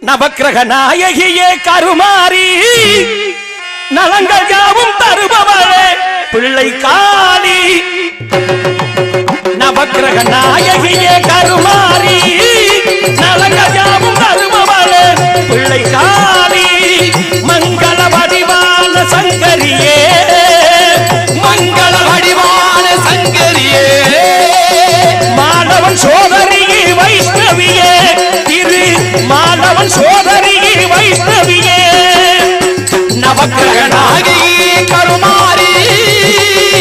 நவக்கிரக நாயகியே கருமாறி நலங்கள் யாவும் தருபவளே பிள்ளை காளி. நவக்கிரக நாயகியே கருமாறி நலங்கள் யாவும் தருபவளே பிள்ளை காளி. மங்கள வடிவான சங்கரியே மங்கள வடிவான சங்கரியே மாணவன் சோதரியே வைஷ்ணவியே திரு மாணவன் சோதரியே வைஷ்ணவியே நவக்கிரக நாயகியே கருமாறி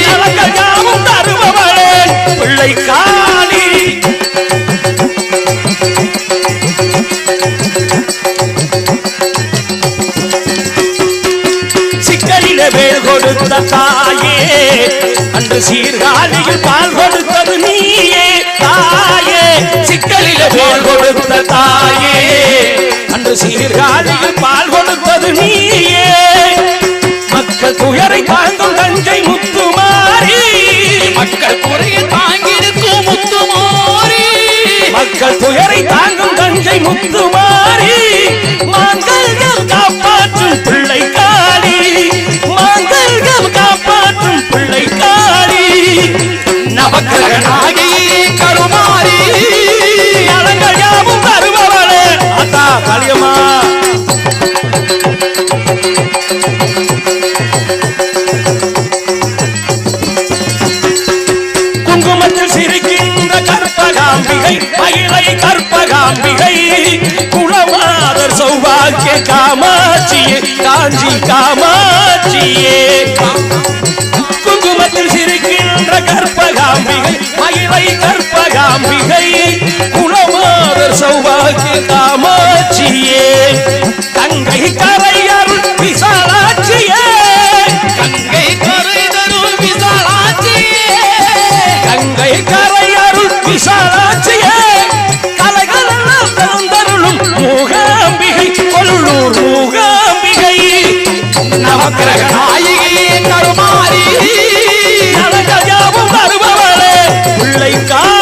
நலங்கள் யாவும் தருபவளே பிள்ளை காளி. சிக்கலிலே வேல் கொடுத்த தாயே அன்று சீர்காழியில் பால் கொடுத்தது நீயே தாயே. சிக்கலிலே வேல் கொடுத்த தாயே அன்று சீர்காழியில் பால் கொடுத்தது நீயே. மக்கள் துயரை தாங்கும் தஞ்சை முத்துமாரி மக்கள் துயரை தாங்கிருக்கும் முத்துமாரி மக்கள் துயரை தாங்கும் தஞ்சை முத்துமாரி. மாங்கல்யம் காப்பாற்றும் பிள்ளை காளி மாங்கல்யம் காப்பாற்றும் பிள்ளை காளி. நவக்கிரக நாயகியே கருமாறி நலங்கள் யாவும் தருபவளே அத்தா காளியம்மா. குங்குமத்தில் சிரிக்கின்ற கற்பகாம்பிகை மயிலை கற்பகாம்பிகை குலமாதர் சௌபாக்கிய காமாட்சியே காஞ்சி காமாட்சியே. குங்குமத்தில் சிரிக்கின்ற கற்பகாம்பிகை மயிலை கற்பகாம்பிகை குலமாதர் சௌபாக்கிய காமாட்சியே. கங்கை கரையருள் விசாலாட்சியே கங்கை கரையருள் விசாலாட்சியே கங்கை கரையருள் விசாலாட்சியே. கலைகளெல்லாம் தந்தருளும் மூகாம்பிகை கொல்லூர் மூகாம்பிகை. நவக்கிரக நாயகியே கருமாறி நலங்கள் யாவும் தருபவளே பிள்ளை காளி.